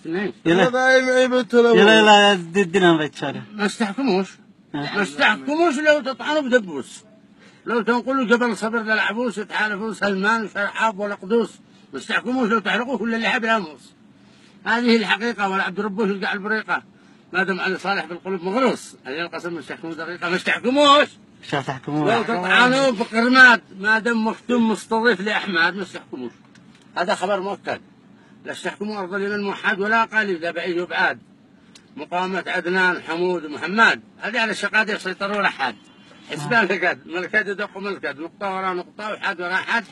يلا ادينا بيتشارع. ما استحكموش لو تطعنوا بدبوس، لو تنقلوا جبل صبر للعبوس تعرفوا سلمان وشرحاب والقدوس، ما استحكموش لو تحرقوا كل اللي حب الاموس. هذه الحقيقه، ولا عبد ربوش يلقى البريقه، ما دام على صالح بالقلوب مغروس، هذه القسم ما استحكموا دقيقه، ما استحكموش لو تطعنوا بقرماد، ما دام مختوم مستضيف لاحمد ما استحكموش. هذا خبر مؤكد. لا استحكموا ارض اليمن موحد ولا قليل، لا بعيد وبعاد. مقاومة عدنان حمود ومحمد، هذه على الشقادة يسيطروا ولا حد. حسبان فقد، ملكات يدقوا ملكات، نقطة ورا نقطة وحد ورا حد.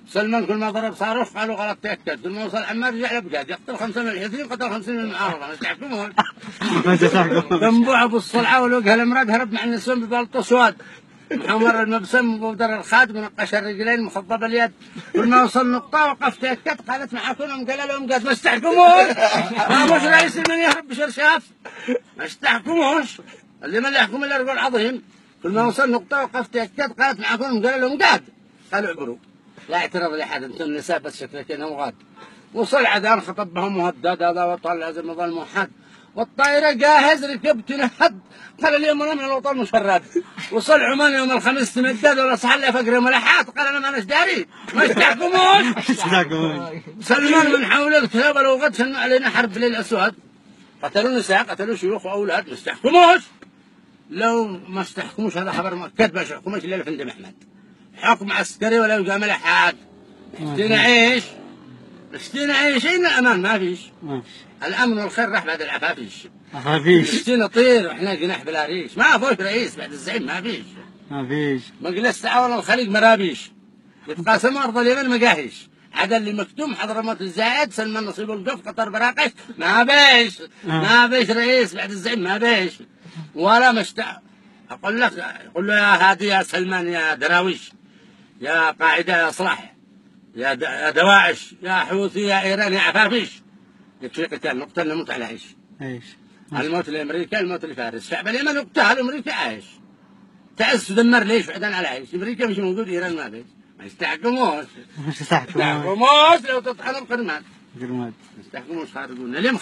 سلمان كل ما ضرب صاروخ قالوا غلط تأكد، كل ما وصل عمار رجع لبقاد، يقتل 5 من الحوثيين قتل 50 من المعارضة، ما تحكمون. تنبوع ابو الصلعة والوجه الامراض هرب مع النسوان ببلطو سواد. محمر المبسم وبودر الخاد منقش الرجلين مخضب اليد، كل ما وصل نقطة وقف تأكد قالت معاكم قال لهم قاد ما استحكمون. ما مش رئيس من يهرب بشرشاف، ما استحكموش. اللي ما يحكم الا رجل عظيم، كل ما وصل نقطة وقف تأكد قالت معاكم قال لهم قاد، قالوا اعبروا لا اعتراض لأحد، انتم النساء بس شكلك انهم غاد. وصل عدان خطب بهم مهدد، هذا وطن لازم يظل موحد، والطائرة جاهز ركبت نهد، قال اليوم انا من الوطن مشرد. وصل عمان يوم الخميس تمدد ولا صح لي فقر ملحات، قال انا ما اناش داري، ما استحكموش. سلمان من حول الكتاب لو غد شنوا علينا حرب للاسود، قتلوا نساء قتلوا شيوخ واولاد، ما استحكموش. لو ما استحكموش هذا خبر مؤكد، ما استحكموش الا الفندم احمد. حكم عسكري ولا يلقى ملحات. اشتينا عيش، اشتينا عيش، اين الامان؟ ما فيش. الامن والخير راح بعد العفافيش. اشتينا طير واحنا جناح بلا ريش، ما فيش رئيس بعد الزعيم، ما فيش. مجلس تعاون الخليج مرابيش، يتقاسموا ارض اليمن مقاهيش، عدا اللي مكتوم حضرموت الزايد سلمان نصيب القف قطر براقش، ما فيش رئيس بعد الزعيم، ما فيش ولا اقول لك، قل له يا هادي يا سلمان يا دراويش يا قاعده يا صلاح يا دواعش يا حوثي يا ايران يا عفافيش، يكفي قتال نقتل نموت على عيش. الموت لامريكا، الموت لفارس، شعب اليمن يقتل امريكا عايش. تعز تدمر ليش بعدين على عيش، امريكا مش موجود، ايران ما فيش، ما يستحكموش. لو تطحنوا بقرماد، ما يستحكموش خارجونا اليوم.